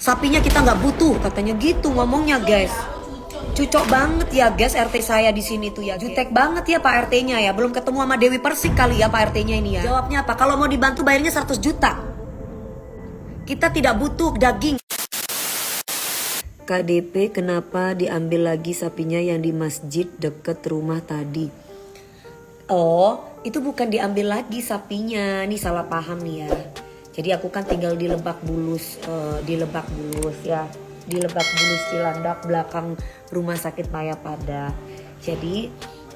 Sapinya kita nggak butuh, katanya gitu ngomongnya guys. Cucok banget ya guys RT saya di sini tuh ya. Jutek banget ya Pak RT-nya ya. Belum ketemu sama Dewi Persik kali ya Pak RT-nya ini ya. Jawabnya apa? Kalau mau dibantu bayarnya 100 juta. Kita tidak butuh daging. KDP kenapa diambil lagi sapinya yang di masjid deket rumah tadi? Oh, itu bukan diambil lagi sapinya. Nih salah paham nih ya. Jadi aku kan tinggal di Lebak Bulus, ya. Di Lebak Bulus Cilandak belakang Rumah Sakit Mayapada. Jadi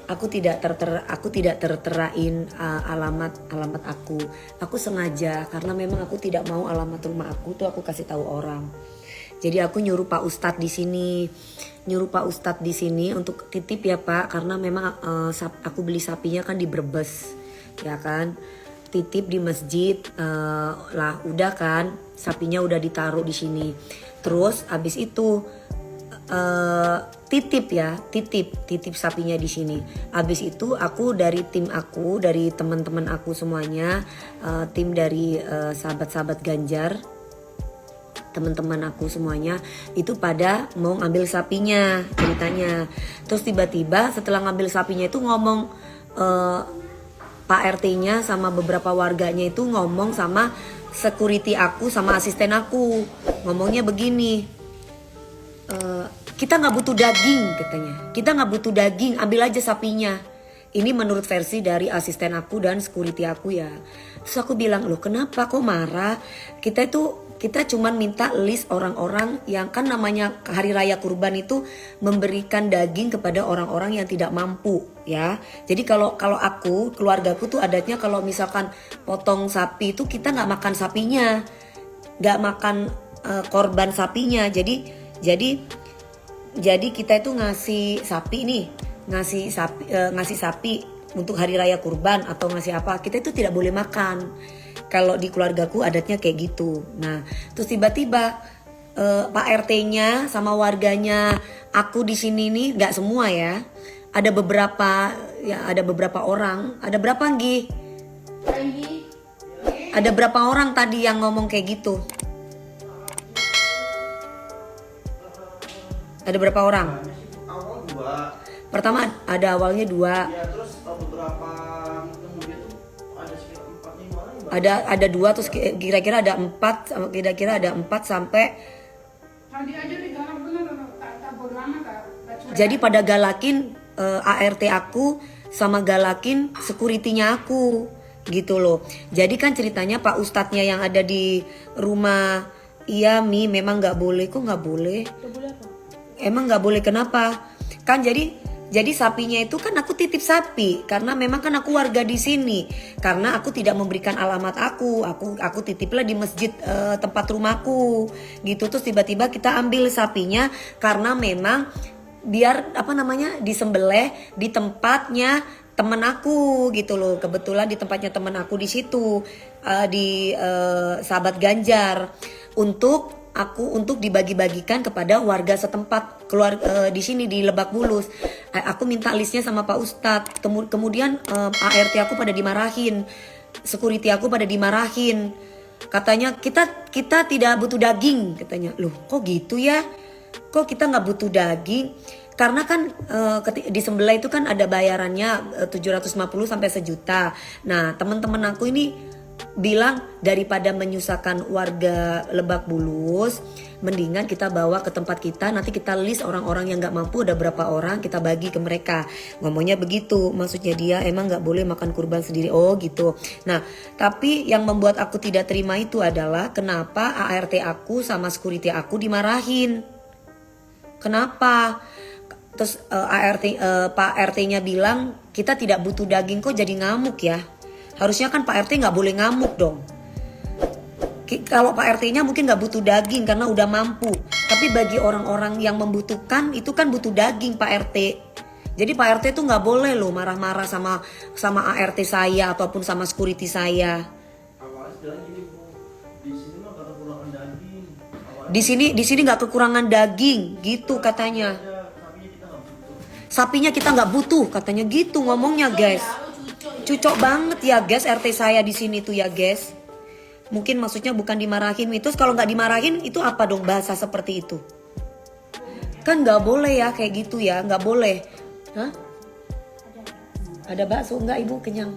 aku tidak terterain alamat aku. Aku sengaja karena memang aku tidak mau alamat rumah aku tuh aku kasih tahu orang. Jadi aku nyuruh Pak Ustadz di sini, untuk titip ya Pak, karena memang aku beli sapinya kan di Brebes, ya kan. Titip di masjid, lah udah kan, sapinya udah ditaruh di sini. Terus abis itu titip sapinya di sini. Abis itu aku dari teman-teman aku semuanya, tim dari sahabat-sahabat Ganjar, teman-teman aku semuanya itu pada mau ngambil sapinya ceritanya. Terus tiba-tiba setelah ngambil sapinya itu ngomong, Pak RT-nya sama beberapa warganya itu ngomong sama security aku sama asisten aku, ngomongnya begini, kita nggak butuh daging katanya, kita nggak butuh daging, ambil aja sapinya. Ini menurut versi dari asisten aku dan security aku ya. Terus aku bilang, loh kenapa kok marah? Kita cuman minta list orang-orang yang kan namanya hari raya kurban itu memberikan daging kepada orang-orang yang tidak mampu ya. Jadi kalau aku, keluargaku tuh adatnya kalau misalkan potong sapi itu kita nggak makan sapinya, nggak makan korban sapinya. Jadi kita itu ngasih sapi untuk hari raya kurban atau ngasih apa, kita itu tidak boleh makan. Kalau di keluargaku adatnya kayak gitu. Nah, terus tiba-tiba Pak RT-nya sama warganya aku di sini nih, nggak semua ya. Ada beberapa orang. Ada berapa Nggi? Ada berapa orang tadi yang ngomong kayak gitu? Ada berapa orang? Awal 2. Pertama ada awalnya 2. Ya, terus beberapa kemudian tuh ada sekitar 4-5 lagi. Ada 2 terus kira-kira ada 4 sampai. Tadi aja digalak bener, tak bodo amat. Jadi pada galakin ART aku sama galakin security-nya aku gitu loh. Jadi kan ceritanya Pak Ustadznya yang ada di rumah, iya Mi memang nggak boleh. Kok nggak boleh? Nggak boleh apa? Emang nggak boleh kenapa? Kan jadi sapinya itu kan aku titip sapi karena memang kan aku warga di sini. Karena aku tidak memberikan alamat aku titiplah di masjid tempat rumahku gitu. Terus tiba-tiba kita ambil sapinya karena memang biar disembelih di tempatnya temen aku gitu loh. Kebetulan di tempatnya temen aku di situ, di sahabat Ganjar, untuk dibagi-bagikan kepada warga setempat di sini di Lebak Bulus. Aku minta listnya sama Pak Ustadz. Kemudian ART aku pada dimarahin, security aku pada dimarahin. Katanya kita tidak butuh daging katanya. Loh kok gitu ya? Kok kita nggak butuh daging? Karena kan di sebelah itu kan ada bayarannya 750 sampai 1 juta. Nah teman-teman aku ini bilang daripada menyusahkan warga Lebak Bulus, mendingan kita bawa ke tempat kita, nanti kita list orang-orang yang nggak mampu ada berapa orang, kita bagi ke mereka. Ngomongnya begitu, maksudnya dia emang nggak boleh makan kurban sendiri. Oh gitu. Nah tapi yang membuat aku tidak terima itu adalah kenapa ART aku sama security aku dimarahin. Kenapa? Terus Pak RT-nya bilang kita tidak butuh daging, kok jadi ngamuk ya? Harusnya kan Pak RT nggak boleh ngamuk dong. Kalau Pak RT-nya mungkin nggak butuh daging karena udah mampu. Tapi bagi orang-orang yang membutuhkan itu kan butuh daging Pak RT. Jadi Pak RT tuh nggak boleh loh marah-marah sama ART saya ataupun sama security saya. Awalnya bilang gini Bu, di sini mah gak kekurangan daging. Di sini nggak kekurangan daging, gitu katanya. Sapinya kita nggak butuh katanya gitu ngomongnya guys. Cucok banget ya guys RT saya di sini tuh ya guys. Mungkin maksudnya bukan dimarahin Mi. Terus kalau nggak dimarahin itu apa dong bahasa seperti itu? Kan nggak boleh ya kayak gitu ya, nggak boleh. Hah? Ada bakso nggak ibu, kenyang?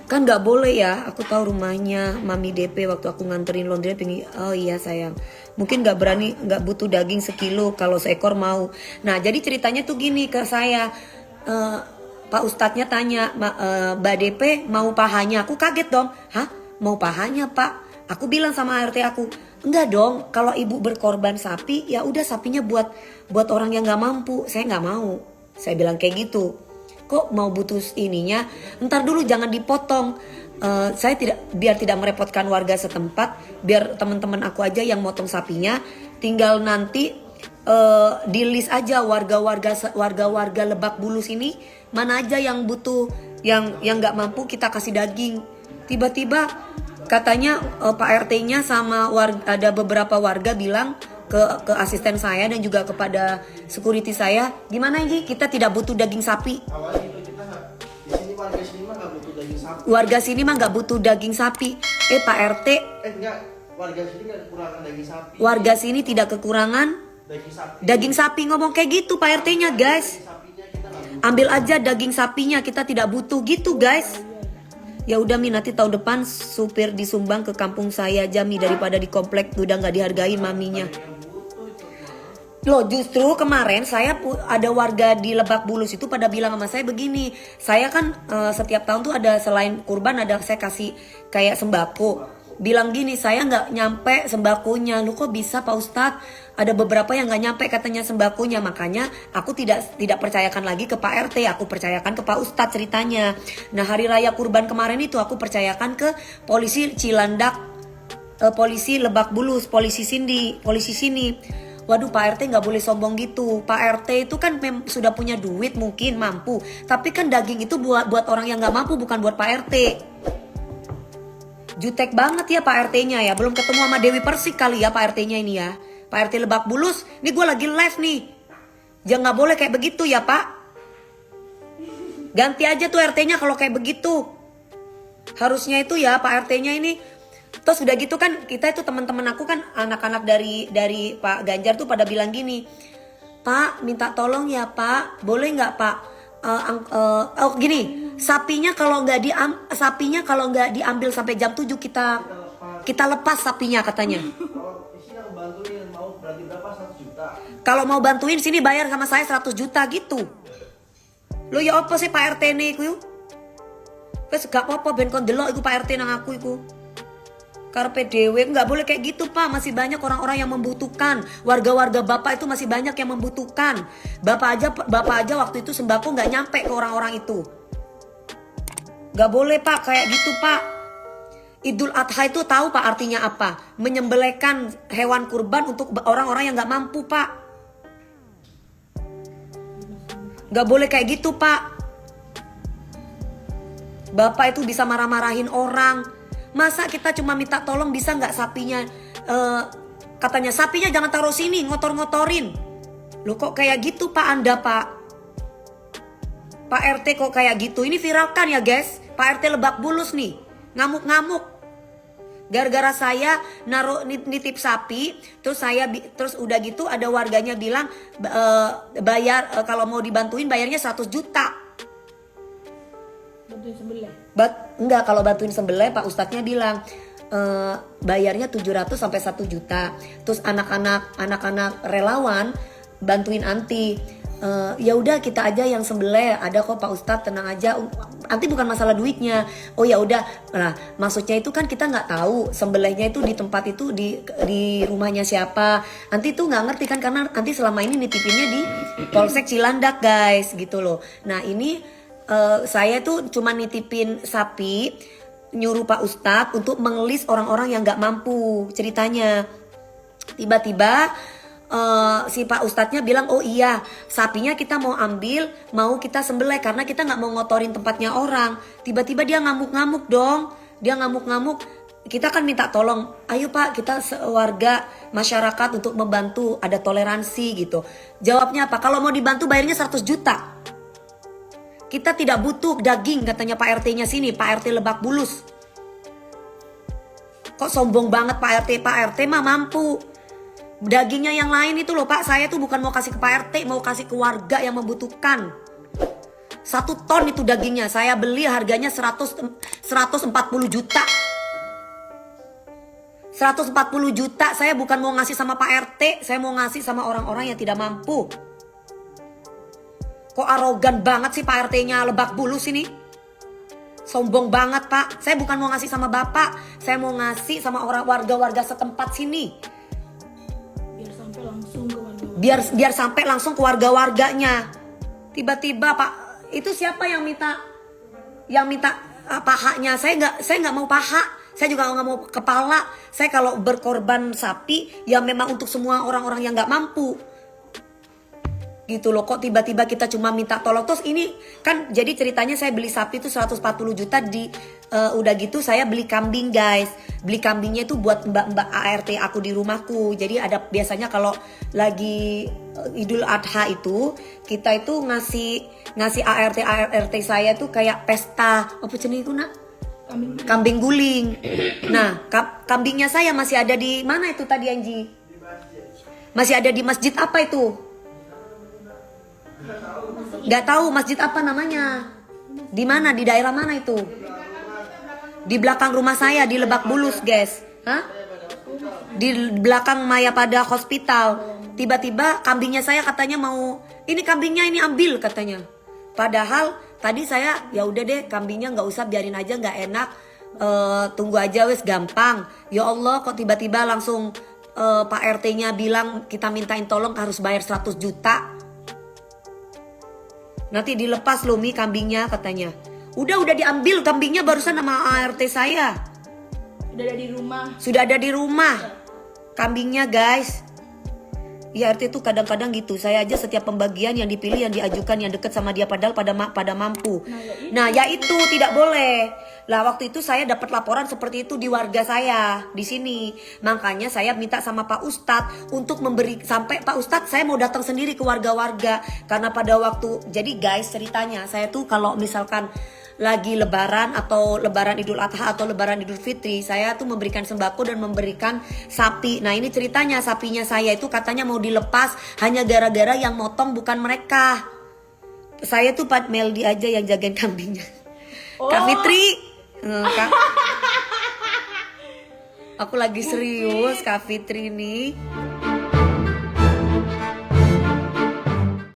Kan nggak boleh ya. Aku tahu rumahnya Mami DP waktu aku nganterin laundry pengen. Oh iya sayang, mungkin nggak berani, nggak butuh daging sekilo, kalau seekor mau. Nah jadi ceritanya tuh gini ke saya, Pak Ustadznya tanya, Mbak DP mau pahanya? Aku kaget dong. Hah, mau pahanya Pak? Aku bilang sama ART aku, enggak dong, kalau ibu berkorban sapi ya udah sapinya buat orang yang nggak mampu. Saya nggak mau, saya bilang kayak gitu. Kok mau butuh ininya? Ntar dulu jangan dipotong. Saya biar tidak merepotkan warga setempat, biar teman-teman aku aja yang motong sapinya. Tinggal nanti di list aja warga Lebak Bulus ini mana aja yang butuh, yang nggak mampu kita kasih daging. Tiba-tiba katanya Pak RT-nya sama ada beberapa warga bilang ke asisten saya dan juga kepada security saya, gimana Ji, kita tidak butuh daging sapi. Awalnya itu kita nggak, di sini warga sini mah nggak butuh daging sapi. Warga sini mah nggak butuh daging sapi. Pak RT, Enggak, warga sini nggak kekurangan daging sapi. warga sini tidak kekurangan Daging sapi. daging sapi, ngomong kayak gitu Pak RT-nya guys. Sapinya kita nggak butuh. Ambil aja daging sapinya, kita tidak butuh gitu guys. Ya udah Mi, nanti tahun depan supir disumbang ke kampung saya aja Mi, daripada di komplek udah nggak dihargain maminya. Loh justru kemarin saya ada warga di Lebak Bulus itu pada bilang sama saya begini. Saya kan setiap tahun tuh ada, selain kurban ada saya kasih kayak sembako. Bilang gini, saya nggak nyampe sembakonya. Lu kok bisa Pak Ustadz? Ada beberapa yang nggak nyampe katanya sembakonya. Makanya aku tidak percayakan lagi ke Pak RT. Aku percayakan ke Pak Ustadz ceritanya. Nah hari raya kurban kemarin itu aku percayakan ke polisi Cilandak, polisi Lebak Bulus, polisi sini. Waduh Pak RT nggak boleh sombong gitu. Pak RT itu kan sudah punya duit, mungkin mampu. Tapi kan daging itu buat orang yang nggak mampu, bukan buat Pak RT. Jutek banget ya Pak RT-nya ya. Belum ketemu sama Dewi Persik kali ya Pak RT-nya ini ya. Pak RT Lebak Bulus, ini gue lagi live nih. Jangan, nggak boleh kayak begitu ya Pak. Ganti aja tuh RT-nya kalau kayak begitu. Harusnya itu ya Pak RT-nya ini. Terus udah gitu kan, kita itu teman-teman aku kan anak-anak dari Pak Ganjar tuh pada bilang gini, Pak minta tolong ya Pak, boleh nggak Pak? Gini, sapinya kalau nggak diambil sampai jam 7 kita lepas sapinya katanya. Kalau di sini aku bantuin, mau berarti berapa? 1 juta. Kalau mau bantuin sini bayar sama saya 100 juta gitu. Lo ya apa sih Pak RT nih ku? Wes gak apa-apa ben kon delok iku Pak RT nang aku iku. Karpe dewe, nggak boleh kayak gitu Pak. Masih banyak orang-orang yang membutuhkan. Warga-warga Bapak itu masih banyak yang membutuhkan. Bapak aja waktu itu sembako nggak nyampe ke orang-orang itu. Nggak boleh Pak kayak gitu Pak. Idul Adha itu tahu Pak artinya apa? Menyembelihkan hewan kurban untuk orang-orang yang nggak mampu Pak. Nggak boleh kayak gitu Pak. Bapak itu bisa marah-marahin orang. Masa kita cuma minta tolong bisa nggak sapinya, katanya sapinya jangan taruh sini, ngotor-ngotorin. Loh kok kayak gitu Pak Anda Pak? Pak RT kok kayak gitu? Ini viralkan ya guys. Pak RT Lebak Bulus nih, ngamuk-ngamuk. Gara-gara saya naruh nitip sapi, terus udah gitu ada warganya bilang bayar, kalau mau dibantuin bayarnya 100 juta. Bantuin sebelah. Enggak, kalau bantuin sembelih Pak Ustadznya bilang bayarnya 700 sampai 1 juta. Terus anak-anak relawan bantuin anti. Ya udah kita aja yang sembelih, ada kok Pak Ustadz, tenang aja. Anti bukan masalah duitnya. Oh ya udah. Nah, maksudnya itu kan kita nggak tahu sembelihnya itu di tempat itu di rumahnya siapa. Anti tuh nggak ngerti kan, karena anti selama ini nitipinnya di Polsek Cilandak guys gitu loh. Nah ini saya tuh cuma nitipin sapi, nyuruh Pak Ustadz untuk mengelis orang-orang yang nggak mampu ceritanya. Tiba-tiba si Pak Ustadznya bilang, oh iya sapinya kita mau ambil, mau kita sembelih karena kita nggak mau ngotorin tempatnya orang. Tiba-tiba dia ngamuk-ngamuk dong, kita kan minta tolong, ayo Pak kita warga masyarakat untuk membantu, ada toleransi gitu. Jawabnya apa? Kalau mau dibantu bayarnya 100 juta. Kita tidak butuh daging katanya Pak RT-nya sini, Pak RT Lebak Bulus. Kok sombong banget Pak RT? Pak RT mah mampu. Dagingnya yang lain itu loh Pak, saya tuh bukan mau kasih ke Pak RT, mau kasih ke warga yang membutuhkan. 1 ton itu dagingnya, saya beli harganya 140 juta. 140 juta, saya bukan mau ngasih sama Pak RT, saya mau ngasih sama orang-orang yang tidak mampu. Kok arogan banget sih Pak RT-nya Lebak Bulus ini? Sombong banget Pak, saya bukan mau ngasih sama Bapak, saya mau ngasih sama orang warga-warga setempat sini. Biar sampai langsung ke warga-warganya. Tiba-tiba Pak, itu siapa yang minta pahanya? Saya nggak mau paha, saya juga nggak mau kepala. Saya kalau berkorban sapi ya memang untuk semua orang-orang yang nggak mampu. Gitu loh, kok tiba-tiba kita cuma minta tolong. Terus ini kan jadi ceritanya saya beli sapi itu 140 juta udah gitu saya beli kambing guys. Beli kambingnya itu buat mbak-mbak ART aku di rumahku. Jadi ada biasanya kalau lagi Idul Adha itu kita itu ngasih ART saya tuh kayak pesta apa jenis itu nak? Kambing guling. Nah, kambingnya saya masih ada di mana itu tadi Anji? Masih ada di masjid apa itu? Gak tahu masjid apa namanya. Di mana? Di daerah mana itu? Di belakang rumah saya di Lebak Bulus, guys. Hah? Di belakang Mayapada Hospital. Tiba-tiba kambingnya saya katanya mau, ini kambingnya ini ambil katanya. Padahal tadi saya ya udah deh kambingnya nggak usah, biarin aja, nggak enak. Tunggu aja wes, gampang. Ya Allah, kok tiba-tiba langsung Pak RT-nya bilang kita mintain tolong harus bayar 100 juta. Nanti dilepas loh Mi kambingnya katanya. Udah diambil kambingnya barusan sama ART saya. Sudah ada di rumah. Kambingnya guys. Ya RT itu kadang-kadang gitu. Saya aja setiap pembagian yang dipilih, yang diajukan, yang deket sama dia padahal pada mampu. Nah ya itu tidak boleh. Lah waktu itu saya dapat laporan seperti itu di warga saya di sini. Makanya saya minta sama Pak Ustadz untuk memberi, sampai Pak Ustadz saya mau datang sendiri ke warga-warga. Karena pada waktu, jadi guys ceritanya saya tuh kalau misalkan lagi lebaran atau lebaran Idul Adha atau lebaran Idul Fitri, saya tuh memberikan sembako dan memberikan sapi. Nah ini ceritanya sapinya saya itu katanya mau dilepas hanya gara-gara yang motong bukan mereka. Saya tuh Pak Meldi aja yang jagain kambingnya. Kak Fitri, aku lagi serius Kak Fitri nih.